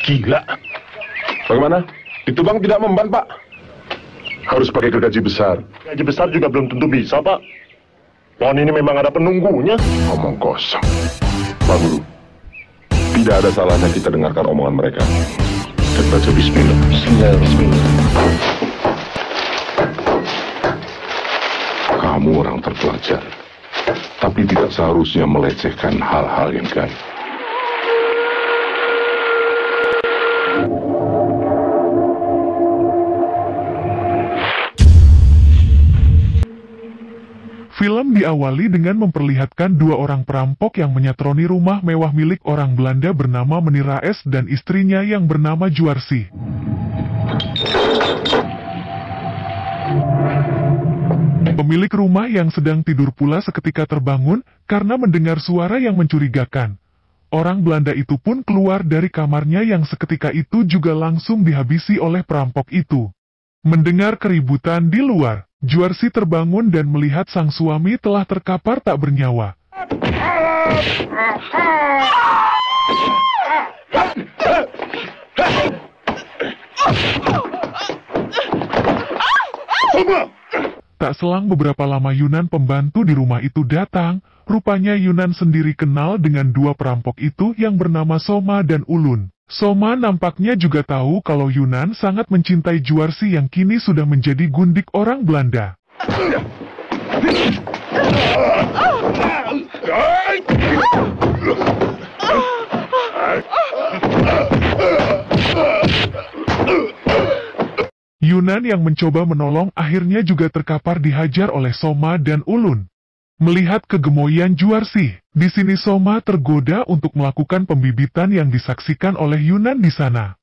Gila. Bagaimana? Itu bang tidak memban, Pak. Harus pakai gergaji besar. Gaji besar juga belum tentu bisa, Pak. Pohon ini memang ada penunggunya. Omong kosong. Pak Guru, tidak ada salahnya kita dengarkan omongan mereka. Dan baca bismillah. Bismillah. Kamu orang terpelajar, tapi tidak seharusnya melecehkan hal-hal yang gaib. Film diawali dengan memperlihatkan dua orang perampok yang menyatroni rumah mewah milik orang Belanda bernama Meneer A.S. dan istrinya yang bernama Juarsi. Pemilik rumah yang sedang tidur pula seketika terbangun karena mendengar suara yang mencurigakan. Orang Belanda itu pun keluar dari kamarnya yang seketika itu juga langsung dihabisi oleh perampok itu. Mendengar keributan di luar, Juarsi terbangun dan melihat sang suami telah terkapar tak bernyawa. Tak selang beberapa lama Yunan pembantu di rumah itu datang. Rupanya Yunan sendiri kenal dengan dua perampok itu yang bernama Soma dan Ulun. Soma nampaknya juga tahu kalau Yunan sangat mencintai Juarsi yang kini sudah menjadi gundik orang Belanda. Yunan yang mencoba menolong akhirnya juga terkapar dihajar oleh Soma dan Ulun. Melihat kegemoyan Juarsi, di sini Soma tergoda untuk melakukan pembibitan yang disaksikan oleh Yunan di sana.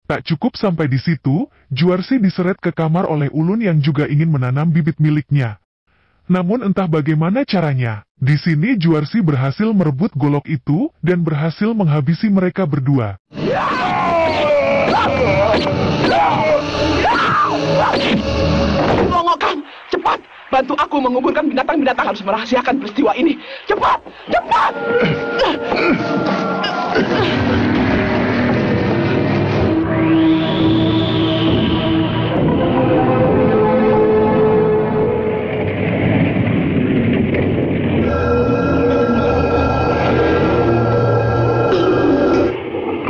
Tak cukup sampai di situ, Juarsi diseret ke kamar oleh Ulun yang juga ingin menanam bibit miliknya. Namun entah bagaimana caranya, di sini Juarsi berhasil merebut golok itu dan berhasil menghabisi mereka berdua. Tolong Kang, cepat! Bantu aku menguburkan binatang-binatang, harus merahasiakan peristiwa ini. Cepat! Cepat!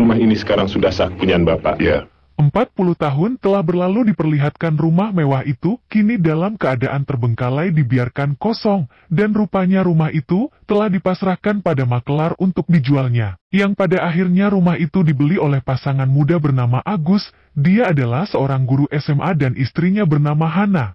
Rumah ini sekarang sudah sah kepunyaan Bapak. Ya. 40 tahun telah berlalu diperlihatkan rumah mewah itu, kini dalam keadaan terbengkalai dibiarkan kosong, dan rupanya rumah itu telah dipasrahkan pada makelar untuk dijualnya. Yang pada akhirnya rumah itu dibeli oleh pasangan muda bernama Agus, dia adalah seorang guru SMA dan istrinya bernama Hana.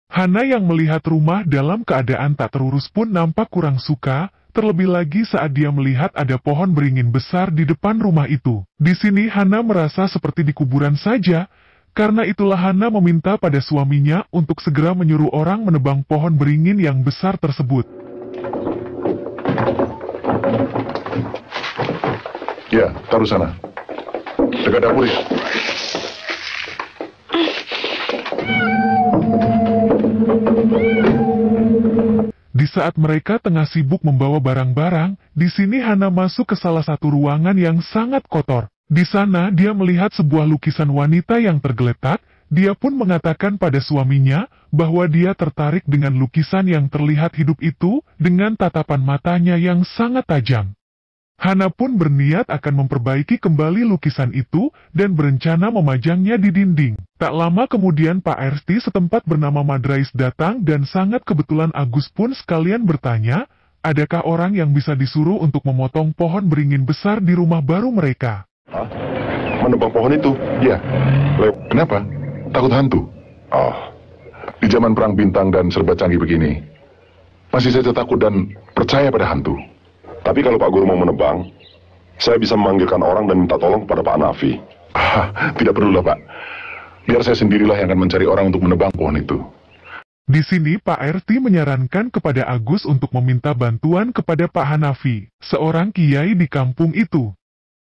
Hana yang melihat rumah dalam keadaan tak terurus pun nampak kurang suka, terlebih lagi saat dia melihat ada pohon beringin besar di depan rumah itu. Di sini Hana merasa seperti di kuburan saja, karena itulah Hana meminta pada suaminya untuk segera menyuruh orang menebang pohon beringin yang besar tersebut. Ya, taruh sana. Dekat dapur ya. Di saat mereka tengah sibuk membawa barang-barang, di sini Hana masuk ke salah satu ruangan yang sangat kotor. Di sana dia melihat sebuah lukisan wanita yang tergeletak, dia pun mengatakan pada suaminya bahwa dia tertarik dengan lukisan yang terlihat hidup itu dengan tatapan matanya yang sangat tajam. Hana pun berniat akan memperbaiki kembali lukisan itu dan berencana memajangnya di dinding. Tak lama kemudian Pak RT setempat bernama Madrais datang dan sangat kebetulan Agus pun sekalian bertanya, adakah orang yang bisa disuruh untuk memotong pohon beringin besar di rumah baru mereka? Hah? Menebang pohon itu? Ya. Kenapa? Takut hantu? Oh, di zaman perang bintang dan serba canggih begini, masih saja takut dan percaya pada hantu. Tapi kalau Pak Guru mau menebang, saya bisa memanggilkan orang dan minta tolong kepada Pak Nafi. Tidak perlulah Pak. Biar saya sendirilah yang akan mencari orang untuk menebang pohon itu. Di sini Pak RT menyarankan kepada Agus untuk meminta bantuan kepada Pak Hanafi, seorang kiai di kampung itu.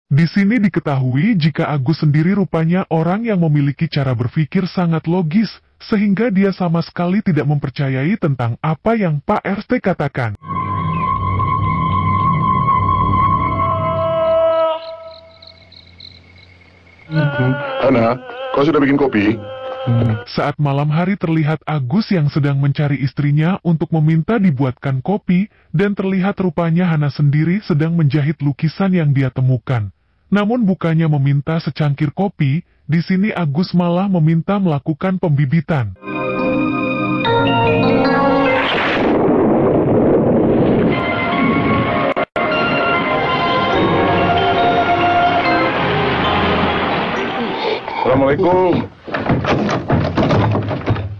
Di sini diketahui jika Agus sendiri rupanya orang yang memiliki cara berpikir sangat logis, sehingga dia sama sekali tidak mempercayai tentang apa yang Pak RT katakan. Hana, kau sudah bikin kopi? Saat malam hari terlihat Agus yang sedang mencari istrinya untuk meminta dibuatkan kopi, dan terlihat rupanya Hana sendiri sedang menjahit lukisan yang dia temukan. Namun bukannya meminta secangkir kopi, di sini Agus malah meminta melakukan pembibitan. Assalamualaikum.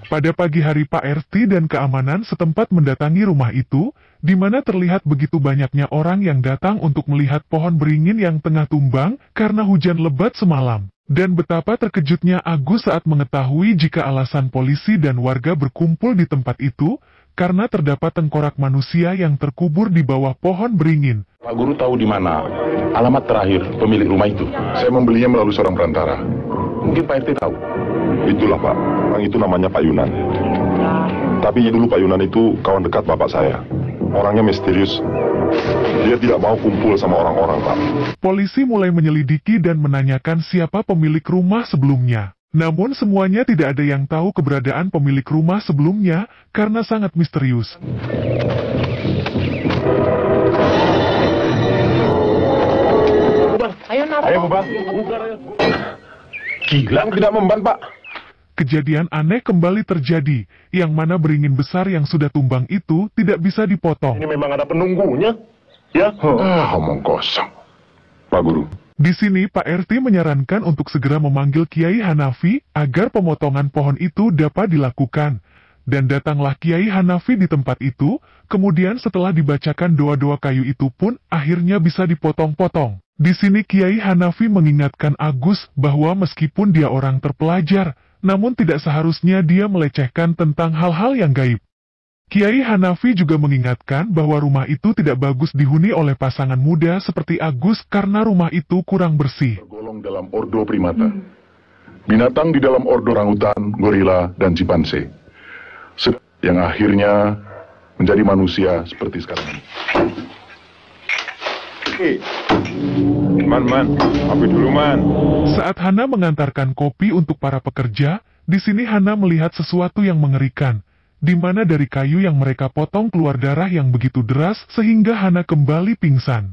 Pada pagi hari Pak RT dan keamanan setempat mendatangi rumah itu, di mana terlihat begitu banyaknya orang yang datang untuk melihat pohon beringin yang tengah tumbang karena hujan lebat semalam. Dan betapa terkejutnya Agus saat mengetahui jika alasan polisi dan warga berkumpul di tempat itu, karena terdapat tengkorak manusia yang terkubur di bawah pohon beringin. Pak Guru tahu di mana alamat terakhir pemilik rumah itu? Saya membelinya melalui seorang perantara. Mungkin Pak RT tahu. Itulah Pak, orang itu namanya Pak Yunan. Tapi dulu Pak Yunan itu kawan dekat bapak saya. Orangnya misterius. Dia tidak mau kumpul sama orang-orang, Pak. Polisi mulai menyelidiki dan menanyakan siapa pemilik rumah sebelumnya. Namun semuanya tidak ada yang tahu keberadaan pemilik rumah sebelumnya karena sangat misterius. Ayo, Bang. Gila, tidak memban, Pak. Kejadian aneh kembali terjadi, yang mana beringin besar yang sudah tumbang itu tidak bisa dipotong. Ini memang ada penunggunya. Ya. Omong kosong. Pak Guru. Di sini Pak RT menyarankan untuk segera memanggil Kiai Hanafi agar pemotongan pohon itu dapat dilakukan. Dan datanglah Kiai Hanafi di tempat itu, kemudian setelah dibacakan doa-doa kayu itu pun akhirnya bisa dipotong-potong. Di sini Kiai Hanafi mengingatkan Agus bahwa meskipun dia orang terpelajar, namun tidak seharusnya dia melecehkan tentang hal-hal yang gaib. Kiai Hanafi juga mengingatkan bahwa rumah itu tidak bagus dihuni oleh pasangan muda seperti Agus karena rumah itu kurang bersih. Tergolong dalam ordo primata. Binatang di dalam ordo orangutan, gorila, dan chimpanse. Yang akhirnya menjadi manusia seperti sekarang ini. Man, kopi dulu, Man. Saat Hana mengantarkan kopi untuk para pekerja, di sini Hana melihat sesuatu yang mengerikan, di mana dari kayu yang mereka potong keluar darah yang begitu deras sehingga Hana kembali pingsan.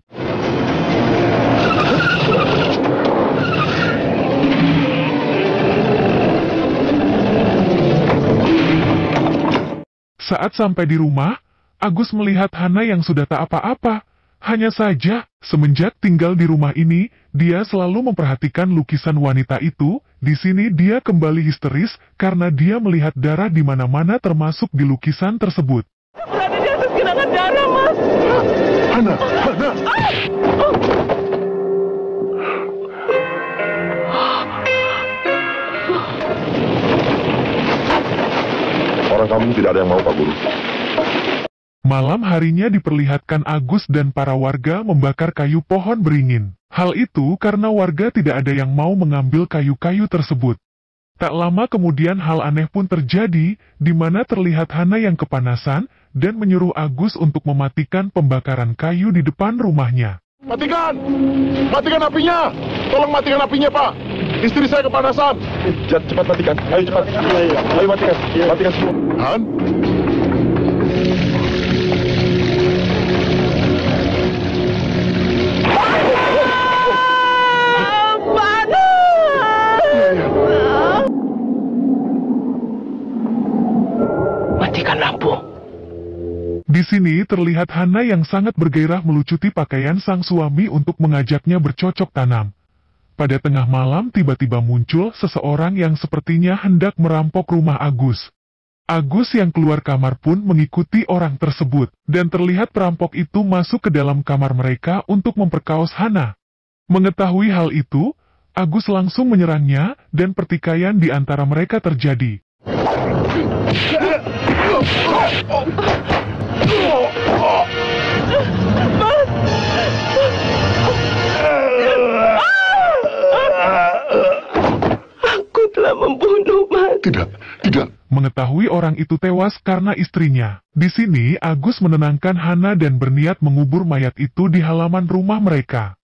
Saat sampai di rumah, Agus melihat Hana yang sudah tak apa-apa. Hanya saja, semenjak tinggal di rumah ini, dia selalu memperhatikan lukisan wanita itu. Di sini dia kembali histeris karena dia melihat darah di mana-mana termasuk di lukisan tersebut. Berada di atas genangan darah, Mas. Hana. Orang kampung tidak ada yang mau, Pak Guru. Malam harinya diperlihatkan Agus dan para warga membakar kayu pohon beringin. Hal itu karena warga tidak ada yang mau mengambil kayu-kayu tersebut. Tak lama kemudian hal aneh pun terjadi, di mana terlihat Hana yang kepanasan dan menyuruh Agus untuk mematikan pembakaran kayu di depan rumahnya. Matikan! Matikan apinya! Tolong matikan apinya, Pak! Istri saya kepanasan! Cepat matikan. Ayo cepat. Ayo matikan. Matikan semua. Han? Matikan lampu. Di sini terlihat Hana yang sangat bergairah melucuti pakaian sang suami untuk mengajaknya bercocok tanam. Pada tengah malam tiba-tiba muncul seseorang yang sepertinya hendak merampok rumah Agus. Agus yang keluar kamar pun mengikuti orang tersebut, dan terlihat perampok itu masuk ke dalam kamar mereka untuk memperkaos Hana. Mengetahui hal itu, Agus langsung menyerangnya, dan pertikaian di antara mereka terjadi. Aku telah membunuh Mas. Tidak. Mengetahui orang itu tewas karena istrinya. Di sini Agus menenangkan Hana dan berniat mengubur mayat itu di halaman rumah mereka.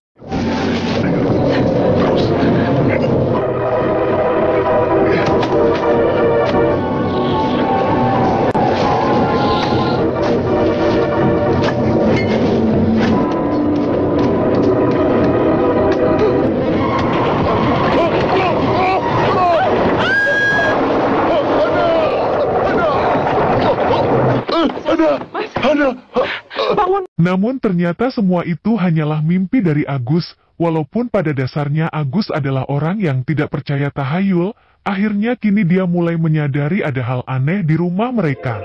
Namun ternyata semua itu hanyalah mimpi dari Agus, walaupun pada dasarnya Agus adalah orang yang tidak percaya tahayul, akhirnya kini dia mulai menyadari ada hal aneh di rumah mereka.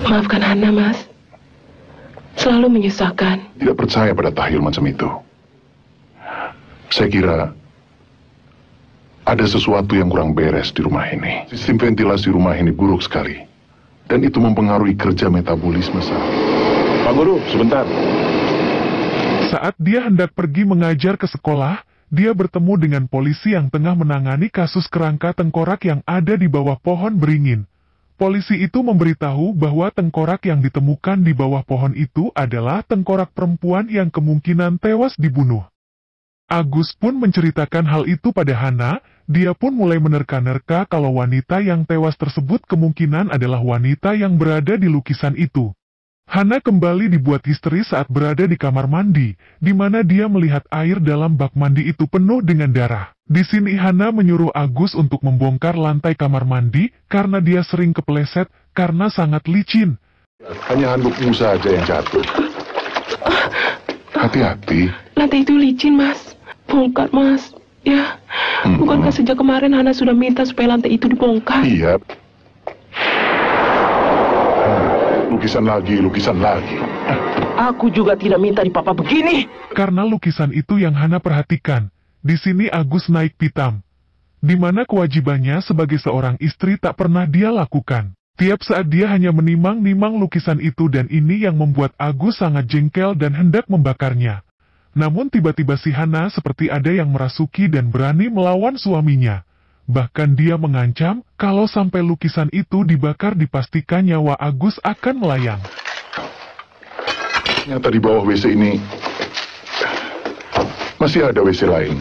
Maafkan Hana, Mas. Selalu menyusahkan. Tidak percaya pada tahayul macam itu. Saya kira ada sesuatu yang kurang beres di rumah ini. Sistem ventilasi rumah ini buruk sekali. Dan itu mempengaruhi kerja metabolisme saya. Pak Guru, sebentar. Saat dia hendak pergi mengajar ke sekolah, dia bertemu dengan polisi yang tengah menangani kasus kerangka tengkorak yang ada di bawah pohon beringin. Polisi itu memberitahu bahwa tengkorak yang ditemukan di bawah pohon itu adalah tengkorak perempuan yang kemungkinan tewas dibunuh. Agus pun menceritakan hal itu pada Hana, dia pun mulai menerka-nerka kalau wanita yang tewas tersebut kemungkinan adalah wanita yang berada di lukisan itu. Hana kembali dibuat histeris saat berada di kamar mandi, di mana dia melihat air dalam bak mandi itu penuh dengan darah. Di sini Hana menyuruh Agus untuk membongkar lantai kamar mandi, karena dia sering kepleset karena sangat licin. Hanya handukmu saja yang jatuh. Hati-hati. Lantai itu licin, Mas. Bongkar, Mas. Ya, bukankah sejak kemarin Hana sudah minta supaya lantai itu dibongkar? Iya. Lukisan lagi, lukisan lagi. Aku juga tidak minta dipapa begini. Karena lukisan itu yang Hana perhatikan, di sini Agus naik pitam, di mana kewajibannya sebagai seorang istri tak pernah dia lakukan. Tiap saat dia hanya menimang-nimang lukisan itu dan ini yang membuat Agus sangat jengkel dan hendak membakarnya. Namun tiba-tiba si Hana seperti ada yang merasuki dan berani melawan suaminya. Bahkan dia mengancam, kalau sampai lukisan itu dibakar dipastikan nyawa Agus akan melayang. Ternyata di bawah WC ini masih ada WC lain.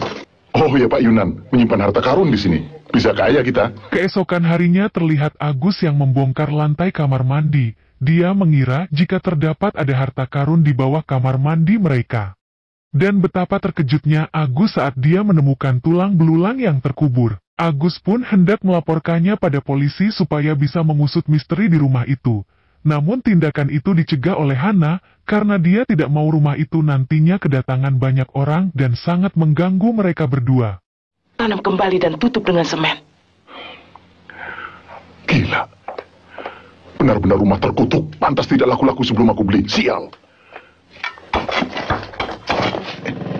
Oh ya Pak Yunan, menyimpan harta karun di sini. Bisa kaya kita. Keesokan harinya terlihat Agus yang membongkar lantai kamar mandi. Dia mengira jika terdapat ada harta karun di bawah kamar mandi mereka. Dan betapa terkejutnya Agus saat dia menemukan tulang belulang yang terkubur. Agus pun hendak melaporkannya pada polisi supaya bisa mengusut misteri di rumah itu. Namun tindakan itu dicegah oleh Hana karena dia tidak mau rumah itu nantinya kedatangan banyak orang dan sangat mengganggu mereka berdua. Tanam kembali dan tutup dengan semen. Gila. Benar-benar rumah terkutuk. Pantas tidak laku-laku sebelum aku beli. Sial.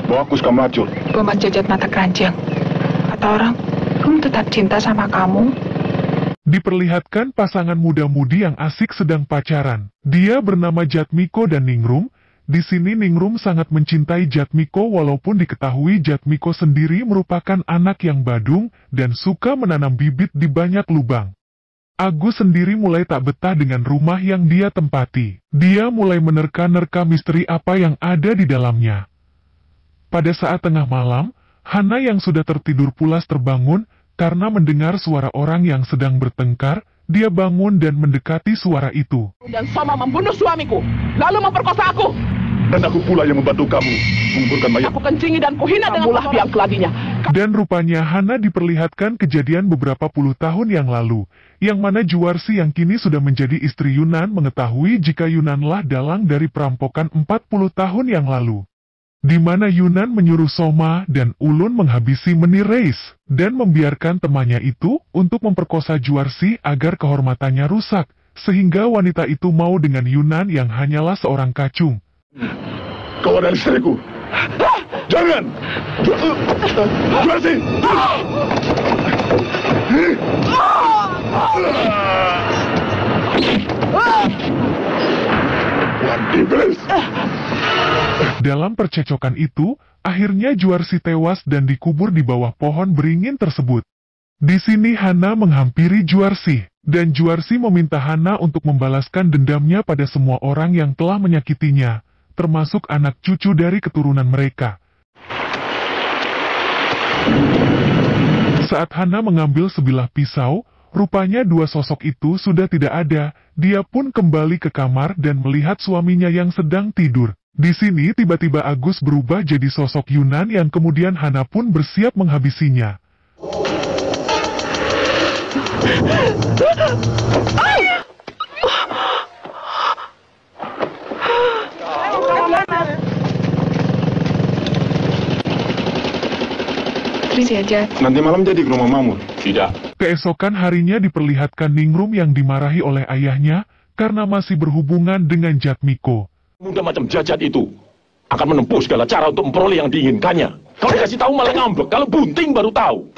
Bawa aku suka macul. Gomas jajat mata keranjang. Kata orang, Rum tetap cinta sama kamu. Diperlihatkan pasangan muda-mudi yang asik sedang pacaran. Dia bernama Jatmiko dan Ningrum. Di sini Ningrum sangat mencintai Jatmiko walaupun diketahui Jatmiko sendiri merupakan anak yang badung dan suka menanam bibit di banyak lubang. Agus sendiri mulai tak betah dengan rumah yang dia tempati. Dia mulai menerka-nerka misteri apa yang ada di dalamnya. Pada saat tengah malam, Hana yang sudah tertidur pulas terbangun karena mendengar suara orang yang sedang bertengkar. Dia bangun dan mendekati suara itu. Dan Soma membunuh suamiku, lalu memperkosa aku. Dan aku pula yang membantu kamu menguburkan mayat. Aku kencingi dan kuhina dengan ulah biang keladinya. Dan rupanya Hana diperlihatkan kejadian beberapa puluh tahun yang lalu, yang mana Juwarsi yang kini sudah menjadi istri Yunan mengetahui jika Yunanlah dalang dari perampokan 40 tahun yang lalu. Di mana Yunan menyuruh Soma dan Ulun menghabisi Menir Reis, dan membiarkan temannya itu untuk memperkosa Juwarsi agar kehormatannya rusak, sehingga wanita itu mau dengan Yunan yang hanyalah seorang kacung. Kau adalah istriku. Jangan! Juwarsi! Wan iblis! Dalam percecokan itu, akhirnya Juwarsi tewas dan dikubur di bawah pohon beringin tersebut. Di sini Hana menghampiri Juwarsi, dan Juwarsi meminta Hana untuk membalaskan dendamnya pada semua orang yang telah menyakitinya, termasuk anak cucu dari keturunan mereka. Saat Hana mengambil sebilah pisau, rupanya dua sosok itu sudah tidak ada. Dia pun kembali ke kamar dan melihat suaminya yang sedang tidur. Di sini tiba-tiba Agus berubah jadi sosok Yunan yang kemudian Hana pun bersiap menghabisinya. Terus aja. Nanti malam jadi ke rumah Mamur? Tidak. Keesokan harinya diperlihatkan Ningrum yang dimarahi oleh ayahnya karena masih berhubungan dengan Jatmiko. Muda macam Jajat itu akan menempuh segala cara untuk memperoleh yang diinginkannya. Kalau dikasih tahu malah ngambek, kalau bunting baru tahu.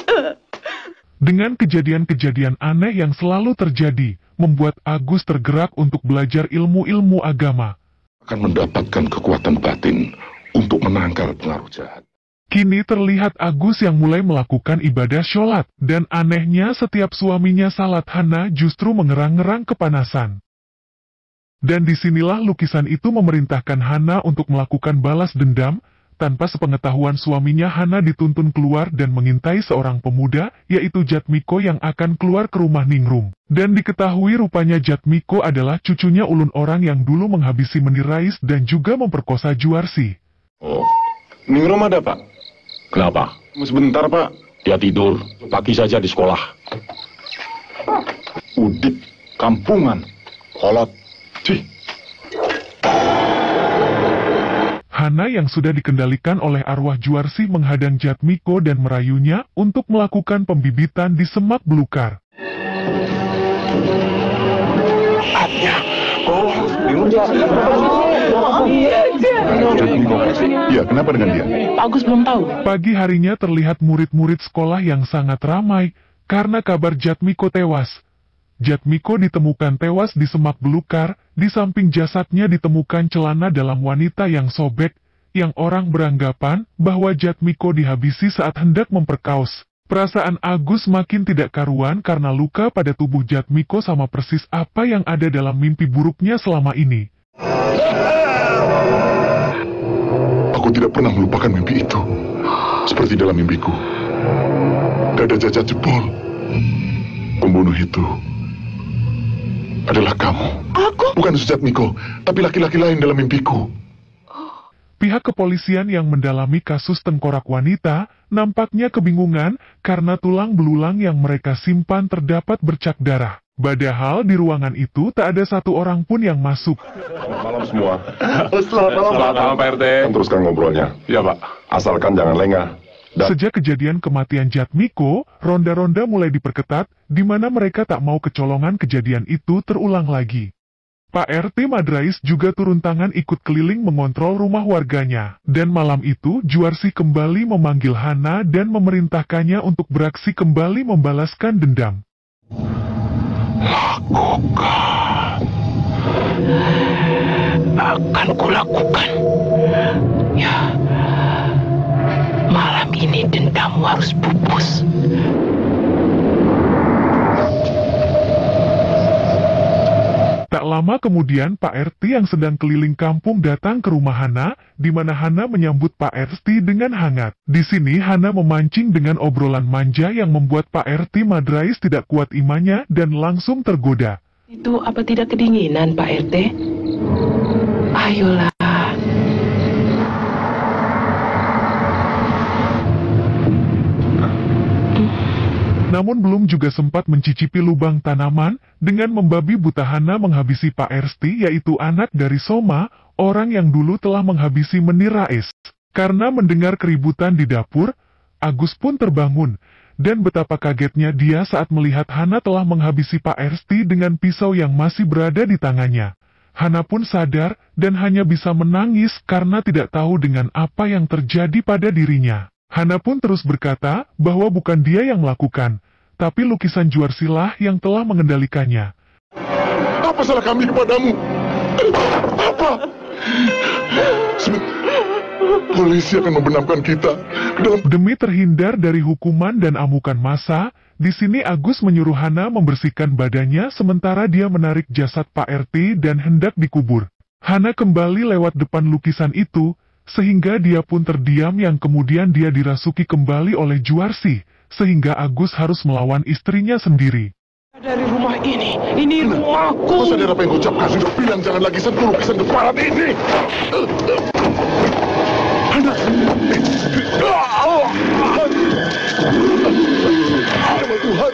Dengan kejadian-kejadian aneh yang selalu terjadi, membuat Agus tergerak untuk belajar ilmu-ilmu agama. Akan mendapatkan kekuatan batin untuk menangkal pengaruh jahat. Kini terlihat Agus yang mulai melakukan ibadah sholat, dan anehnya setiap suaminya salat Hana justru mengerang-ngerang kepanasan. Dan disinilah lukisan itu memerintahkan Hana untuk melakukan balas dendam. Tanpa sepengetahuan suaminya, Hana dituntun keluar dan mengintai seorang pemuda, yaitu Jatmiko yang akan keluar ke rumah Ningrum. Dan diketahui rupanya Jatmiko adalah cucunya ulun orang yang dulu menghabisi Menir Rais dan juga memperkosa Juarsi. Oh, Ningrum ada, Pak? Kenapa? Sebentar, Pak. Dia tidur. Pagi saja di sekolah. Udik, kampungan, kolot. Cih. Hana yang sudah dikendalikan oleh arwah Juarsi menghadang Jatmiko dan merayunya untuk melakukan pembibitan di semak belukar. Jatmiko, iya, kenapa dengan dia? Pak Agus belum tahu. Pagi harinya terlihat murid-murid sekolah yang sangat ramai karena kabar Jatmiko tewas. Jatmiko ditemukan tewas di semak belukar, di samping jasadnya ditemukan celana dalam wanita yang sobek, yang orang beranggapan bahwa Jatmiko dihabisi saat hendak memperkaos. Perasaan Agus makin tidak karuan karena luka pada tubuh Jatmiko sama persis apa yang ada dalam mimpi buruknya selama ini. Aku tidak pernah melupakan mimpi itu. Seperti dalam mimpiku, dada Jajat jebol. Pembunuh itu adalah kamu. Aku? Bukan Jatmiko, tapi laki-laki lain dalam mimpiku. Pihak kepolisian yang mendalami kasus tengkorak wanita nampaknya kebingungan karena tulang belulang yang mereka simpan terdapat bercak darah. Padahal di ruangan itu tak ada satu orang pun yang masuk. Selamat malam semua. Selamat malam, Pak RT. Teruskan ngobrolnya. Ya, Pak. Asalkan jangan lengah. Sejak kejadian kematian Jatmiko, ronda-ronda mulai diperketat, di mana mereka tak mau kecolongan kejadian itu terulang lagi. Pak RT Madrais juga turun tangan ikut keliling mengontrol rumah warganya. Dan malam itu, Juarsi kembali memanggil Hana dan memerintahkannya untuk beraksi kembali membalaskan dendam. Lakukan. Akan kulakukan. Ya, malam ini dendammu harus pupus. Tak lama kemudian Pak RT yang sedang keliling kampung datang ke rumah Hana, di mana Hana menyambut Pak RT dengan hangat. Di sini Hana memancing dengan obrolan manja yang membuat Pak RT Madrais tidak kuat imannya dan langsung tergoda. Itu apa tidak kedinginan, Pak RT? Ayolah. Namun belum juga sempat mencicipi lubang tanaman, dengan membabi buta Hana menghabisi Pak RT yaitu anak dari Soma, orang yang dulu telah menghabisi Menir Rais. Karena mendengar keributan di dapur, Agus pun terbangun, dan betapa kagetnya dia saat melihat Hana telah menghabisi Pak RT dengan pisau yang masih berada di tangannya. Hana pun sadar dan hanya bisa menangis karena tidak tahu dengan apa yang terjadi pada dirinya. Hana pun terus berkata bahwa bukan dia yang melakukan, tapi lukisan Juarsilah yang telah mengendalikannya. Apa salah kami kepadamu? Apa? Polisi akan membenamkan kita dalam... Demi terhindar dari hukuman dan amukan massa, di sini Agus menyuruh Hana membersihkan badannya sementara dia menarik jasad Pak RT dan hendak dikubur. Hana kembali lewat depan lukisan itu, sehingga dia pun terdiam yang kemudian dia dirasuki kembali oleh Juarsi, sehingga Agus harus melawan istrinya sendiri. Dari rumah ini rumahku. Kau sadar apa yang kau ucapkan? Sudah bilang jangan lagi sentuh lukisan keparat ini. Hana. Tuhan.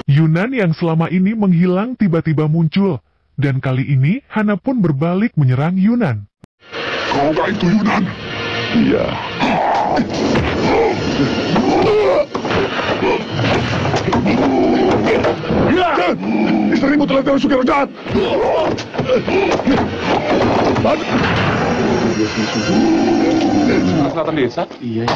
Yunan yang selama ini menghilang tiba-tiba muncul, dan kali ini Hana pun berbalik menyerang Yunan. Kaukah itu Yunan? Iya. Istrimu telah dirasuki roh jahat. Selatan desa? Iya.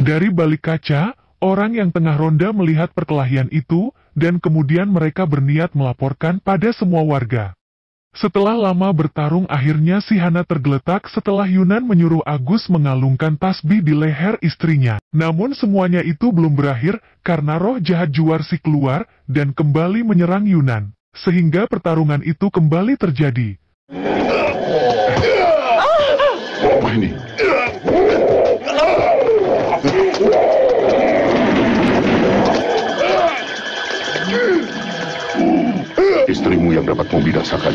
Dari balik kaca, orang yang tengah ronda melihat perkelahian itu, dan kemudian mereka berniat melaporkan pada semua warga. Setelah lama bertarung, akhirnya si Hana tergeletak setelah Yunan menyuruh Agus mengalungkan tasbih di leher istrinya. Namun semuanya itu belum berakhir, karena roh jahat Juwarsi keluar, dan kembali menyerang Yunan. Sehingga pertarungan itu kembali terjadi. Apa ini? Istrimu yang dapat membinasakan.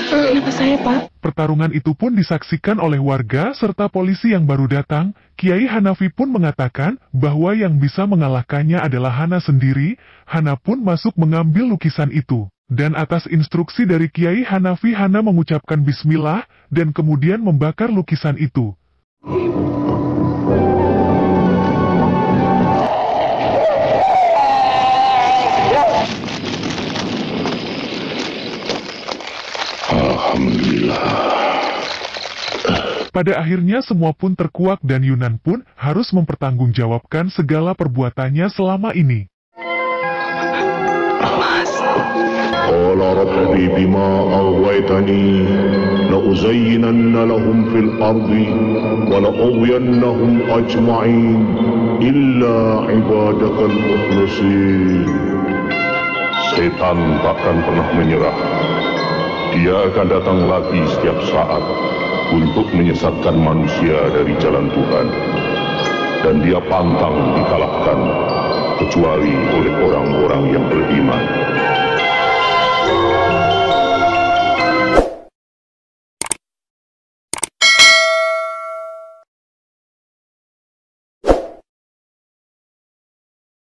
Kenapa saya, Pak? Pertarungan itu pun disaksikan oleh warga serta polisi yang baru datang. Kiai Hanafi pun mengatakan bahwa yang bisa mengalahkannya adalah Hana sendiri. Hana pun masuk mengambil lukisan itu. Dan atas instruksi dari Kiai Hanafi, Hana mengucapkan bismillah dan kemudian membakar lukisan itu. Alhamdulillah. Pada akhirnya semua pun terkuak dan Yunan pun harus mempertanggungjawabkan segala perbuatannya selama ini. Qala rabbi bima aghwaytani la uzayyinanna lahum fil ardi wa la ughwiyannahum ajma'in illa ibadakal mukhlasin. Setan takkan pernah menyerah. Dia akan datang lagi setiap saat untuk menyesatkan manusia dari jalan Tuhan. Dan dia pantang dikalahkan kecuali oleh orang-orang yang beriman.